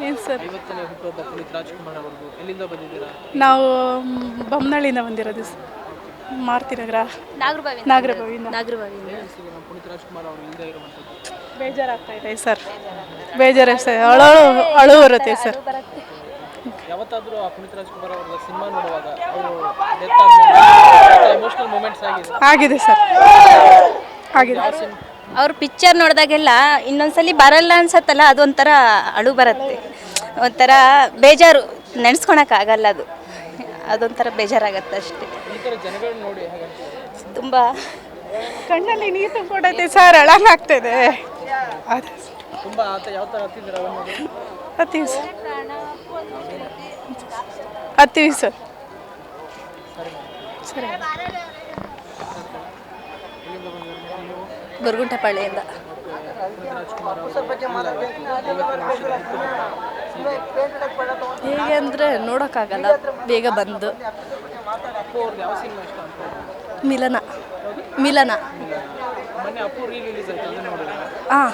ಏನು ಸರ್? 50ನೇ ಹುಟ್ಟುಹಬ್ಬ ಪುನೀತ್ ರಾಜ್ಕುಮಾರ್ ಅವ್ರದ್ದು. ಎಲ್ಲಿಂದ ಬಂದಿದ್ದೀರಾ? ನಾವು ಬೊಮ್ಮನಹಳ್ಳಿಯಿಂದ ಬಂದಿರೋದು ಮಾರ್ತಿನಗರ ನಾಗರಬಾವಿಯಿಂದ. ಅನಿಸ್ತಿದೆ ನಮ್ಮ ಪುನೀತ್ ರಾಜ್ಕುಮಾರ್ ಅವರು ಇಲ್ಲದೆ ಇರುವಂಥದ್ದು? ಬೇಜಾರಾಗ್ತಾ ಇದೆ ಸರ್, ಬೇಜಾರಾಗ್ತಾ ಇದೆ, ಅಳು ಬರುತ್ತೆ ಸರ್. ಯಾವತ್ತಾದರೂ ಆ ಪುನೀತ್ ರಾಜ್ಕುಮಾರ್ ಅವರ ಸಿನಿಮಾ ನೋಡುವಾಗ ಅವರು ಡೆತ್ ಆದಮೇಲೆ ಎಮೋಷನಲ್ ಮೂಮೆಂಟ್ಸ್ ಆಗಿದೆ ಸರ್, ಆಗಿದೆ. ಅವ್ರ ಪಿಕ್ಚರ್ ನೋಡಿದಾಗೆಲ್ಲ ಇನ್ನೊಂದ್ಸಲಿ ಬರಲ್ಲ ಅನ್ಸತ್ತಲ್ಲ, ಅದೊಂಥರ ಅಳು ಬರುತ್ತೆ, ಒಂಥರ ಬೇಜಾರು, ನೆನೆಸ್ಕೊಳಕ್ಕಾಗಲ್ಲ ಅದು, ಅದೊಂಥರ ಬೇಜಾರಾಗತ್ತೆ ಅಷ್ಟೇ. ಈ ಥರ ಜನಗಳನ್ನ ನೋಡಿ ತುಂಬ ಕಣ್ಣಲ್ಲಿ ನೀರು ತುಂಬಿಕೊಂಡೈತೆ ಸರ್, ಅಳಂಗಾಗ್ತಾಯಿದೆ. ಅದೇ ತುಂಬ ಯಾವ ಥರ ಹತ್ತಿದ್ದೀರಾ? ಹತ್ತೀವಿ ಸರ್, ಹತ್ತೀವಿ ಸರ್. ಸರಿ. ಗೊರಗುಂಟೆಪಾಳ್ಯದಿಂದ. ಹೇಗೆ ಅಂದರೆ ನೋಡೋಕ್ಕಾಗಲ್ಲ, ಬೇಗ ಬಂದು. ಮಿಲನ. ಮೊನ್ನೆ ಅಪ್ಪು ರೀ ರಿಲೀಸ್ ಆಯ್ತು, ಹಾಂ